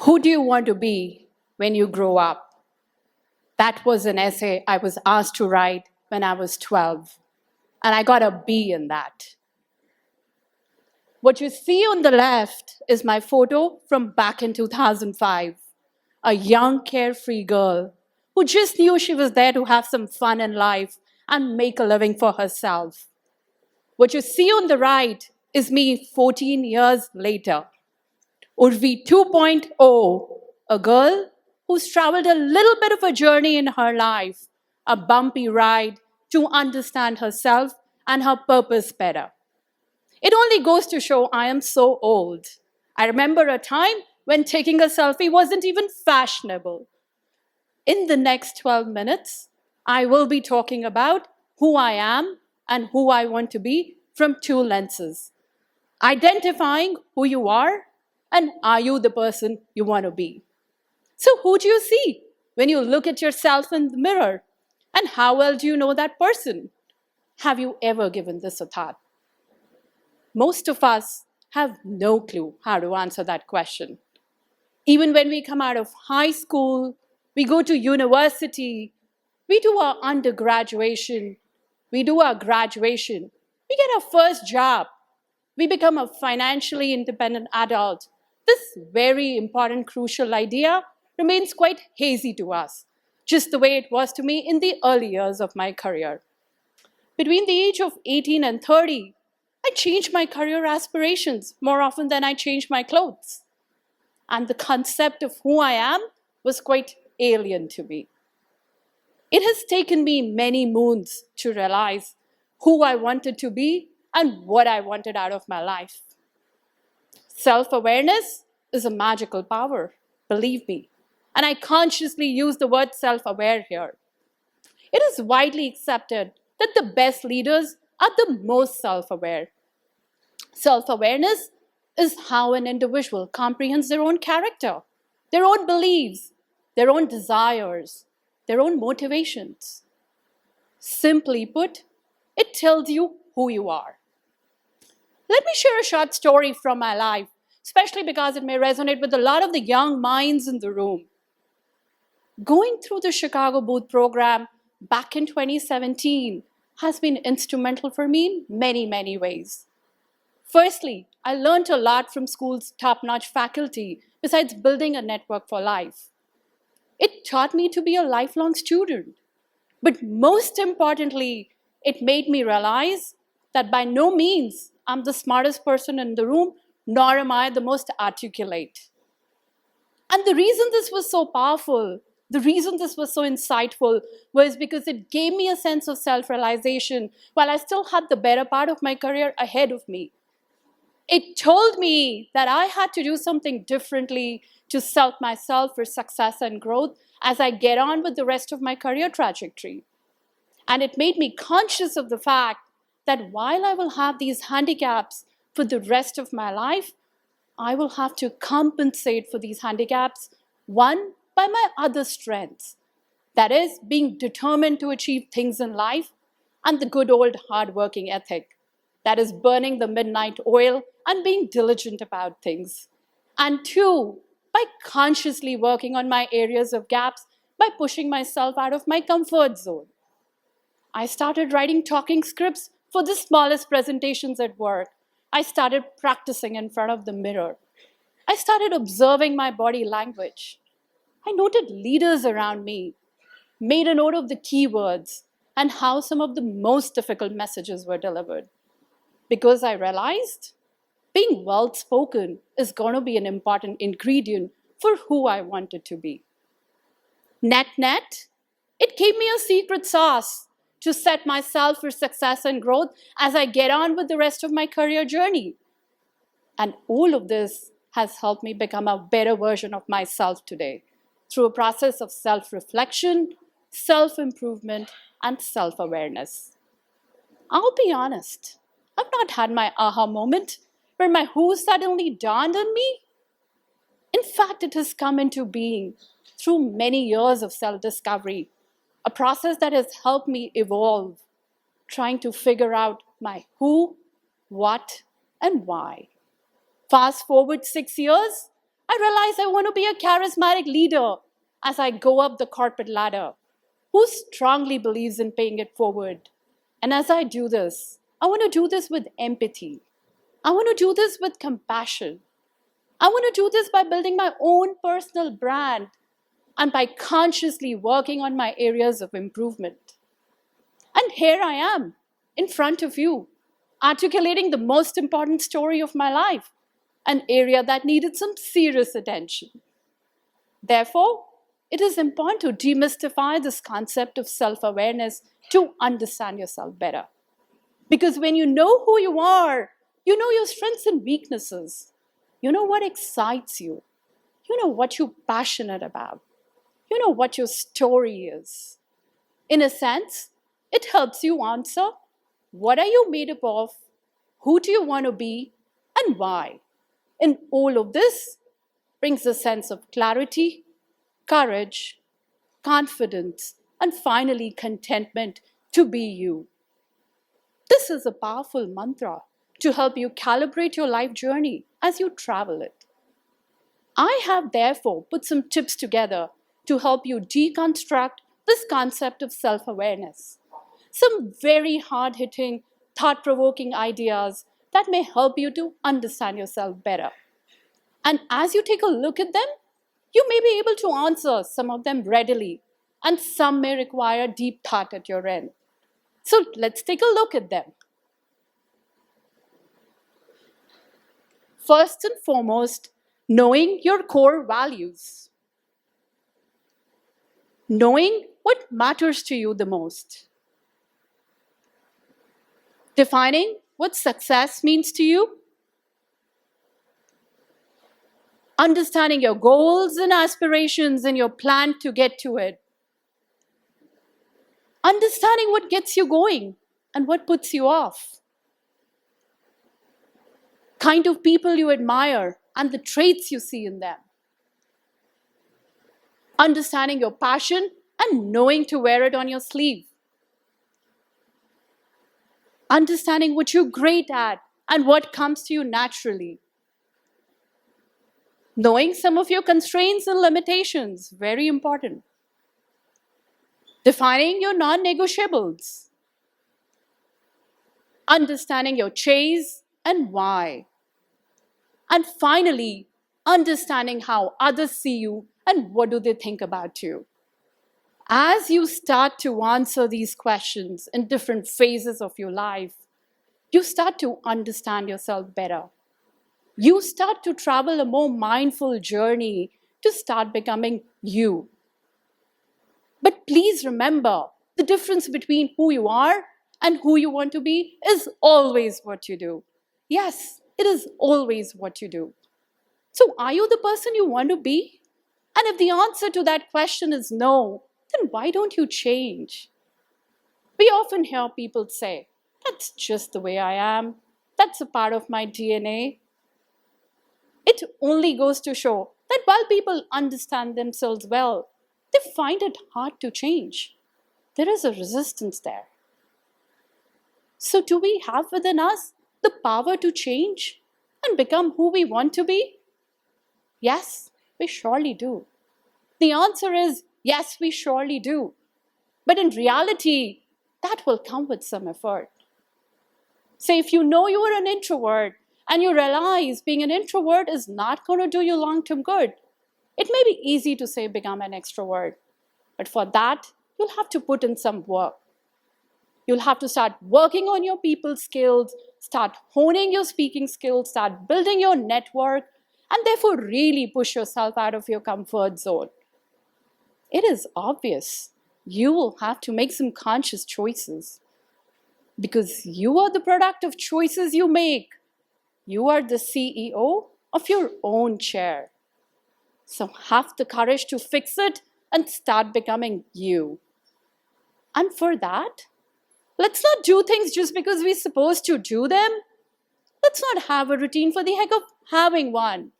Who do you want to be when you grow up? That was an essay I was asked to write when I was 12, and I got a B in that. What you see on the left is my photo from back in 2005, a young, carefree girl who just knew she was there to have some fun in life and make a living for herself. What you see on the right is me 14 years later. Urvee 2.0, a girl who's traveled a little bit of a journey in her life, a bumpy ride to understand herself and her purpose better. It only goes to show I am so old. I remember a time when taking a selfie wasn't even fashionable. In the next 12 minutes, I will be talking about who I am and who I want to be from two lenses. Identifying who you are and are you the person you want to be. So who do you see when you look at yourself in the mirror? And how well do you know that person? Have you ever given this a thought? Most of us have no clue how to answer that question. Even when we come out of high school, we go to university, we do our undergraduation, we do our graduation, we get our first job, we become a financially independent adult. This very important, crucial idea remains quite hazy to us, just the way it was to me in the early years of my career. Between the age of 18 and 30, I changed my career aspirations more often than I changed my clothes. And the concept of who I am was quite alien to me. It has taken me many moons to realize who I wanted to be and what I wanted out of my life. Self-awareness is a magical power, believe me. And I consciously use the word self-aware here. It is widely accepted that the best leaders are the most self-aware. Self-awareness is how an individual comprehends their own character, their own beliefs, their own desires, their own motivations. Simply put, it tells you who you are. Let me share a short story from my life, especially because it may resonate with a lot of the young minds in the room. Going through the Chicago Booth program back in 2017 has been instrumental for me in many, many ways. Firstly, I learned a lot from school's top-notch faculty, besides building a network for life. It taught me to be a lifelong student. But most importantly, it made me realize that by no means I'm the smartest person in the room, nor am I the most articulate. And the reason this was so powerful, the reason this was so insightful, was because it gave me a sense of self-realization while I still had the better part of my career ahead of me. It told me that I had to do something differently to set myself for success and growth as I get on with the rest of my career trajectory. And it made me conscious of the fact that while I will have these handicaps for the rest of my life, I will have to compensate for these handicaps, one, by my other strengths. That is, being determined to achieve things in life, and the good old hard-working ethic. That is, burning the midnight oil and being diligent about things. And two, by consciously working on my areas of gaps by pushing myself out of my comfort zone. I started writing talking scripts for the smallest presentations at work. I started practicing in front of the mirror. I started observing my body language. I noted leaders around me, made a note of the keywords and how some of the most difficult messages were delivered. Because I realized being well-spoken is going to be an important ingredient for who I wanted to be. Net-net, it gave me a secret sauce to set myself for success and growth as I get on with the rest of my career journey. And all of this has helped me become a better version of myself today through a process of self-reflection, self-improvement, and self-awareness. I'll be honest, I've not had my aha moment where my who suddenly dawned on me. In fact, it has come into being through many years of self-discovery, a process that has helped me evolve, trying to figure out my who, what, and why. Fast forward 6 years, I realize I want to be a charismatic leader as I go up the corporate ladder who strongly believes in paying it forward. And as I do this, I want to do this with empathy. I want to do this with compassion. I want to do this by building my own personal brand and by consciously working on my areas of improvement. And here I am, in front of you, articulating the most important story of my life, an area that needed some serious attention. Therefore, it is important to demystify this concept of self-awareness to understand yourself better. Because when you know who you are, you know your strengths and weaknesses. You know what excites you. You know what you're passionate about. You know what your story is. In a sense, it helps you answer, what are you made up of? Who do you want to be? And why? And all of this brings a sense of clarity, courage, confidence, and finally contentment to be you. This is a powerful mantra to help you calibrate your life journey as you travel it. I have therefore put some tips together to help you deconstruct this concept of self-awareness. Some very hard-hitting, thought-provoking ideas that may help you to understand yourself better. And as you take a look at them, you may be able to answer some of them readily, and some may require deep thought at your end. So let's take a look at them. First and foremost, knowing your core values. Knowing what matters to you the most. Defining what success means to you. Understanding your goals and aspirations and your plan to get to it. Understanding what gets you going and what puts you off. Kind of people you admire and the traits you see in them. Understanding your passion and knowing to wear it on your sleeve. Understanding what you're great at and what comes to you naturally. Knowing some of your constraints and limitations, very important. Defining your non-negotiables. Understanding your chase and why. And finally, understanding how others see you and what do they think about you. As you start to answer these questions in different phases of your life, you start to understand yourself better. You start to travel a more mindful journey to start becoming you. But please remember, the difference between who you are and who you want to be is always what you do. Yes, it is always what you do. So are you the person you want to be? And if the answer to that question is no, then why don't you change? We often hear people say, that's just the way I am. That's a part of my DNA. It only goes to show that while people understand themselves well, they find it hard to change. There is a resistance there. So do we have within us the power to change and become who we want to be? Yes, we surely do. The answer is yes, we surely do. But in reality, that will come with some effort. So if you know you are an introvert and you realize being an introvert is not going to do you long-term good, it may be easy to say become an extrovert. But for that, you'll have to put in some work. You'll have to start working on your people skills, start honing your speaking skills, start building your network, and therefore really push yourself out of your comfort zone. It is obvious. You will have to make some conscious choices because you are the product of choices you make. You are the CEO of your own chair. So have the courage to fix it and start becoming you. And for that, let's not do things just because we're supposed to do them. Let's not have a routine for the heck of having one.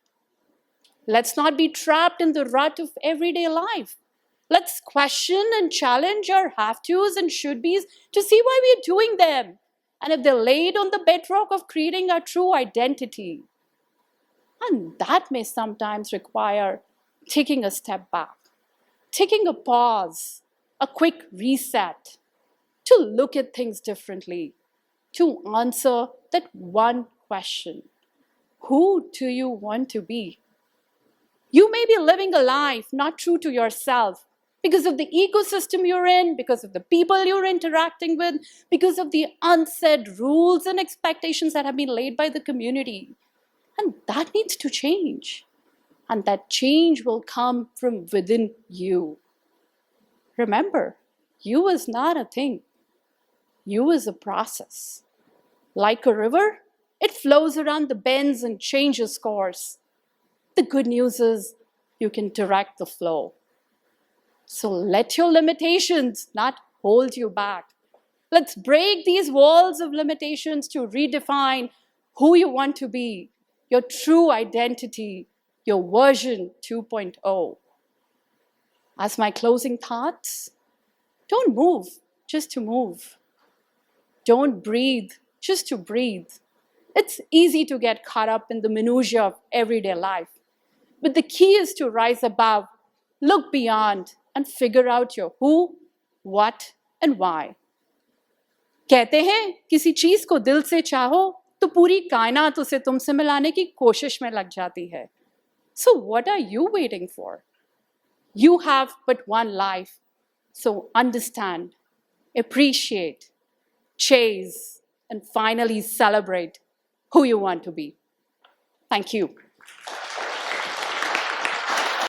Let's not be trapped in the rut of everyday life. Let's question and challenge our have-tos and should-bes to see why we're doing them, and if they're laid on the bedrock of creating our true identity. And that may sometimes require taking a step back, taking a pause, a quick reset, to look at things differently, to answer that one question: who do you want to be? You may be living a life not true to yourself because of the ecosystem you're in, because of the people you're interacting with, because of the unsaid rules and expectations that have been laid by the community. And that needs to change. And that change will come from within you. Remember, you is not a thing. You is a process. Like a river, it flows around the bends and changes course. The good news is you can direct the flow. So let your limitations not hold you back. Let's break these walls of limitations to redefine who you want to be, your true identity, your version 2.0. As my closing thoughts, don't move just to move. Don't breathe just to breathe. It's easy to get caught up in the minutiae of everyday life. But the key is to rise above, look beyond, and figure out your who, what, and why. कहते हैं किसी चीज को दिल से चाहो तो पूरी कायनात उसे तुमसे मिलाने की कोशिश में लग जाती है. So what are you waiting for? You have but one life. So understand, appreciate, chase, and finally celebrate who you want to be. Thank you.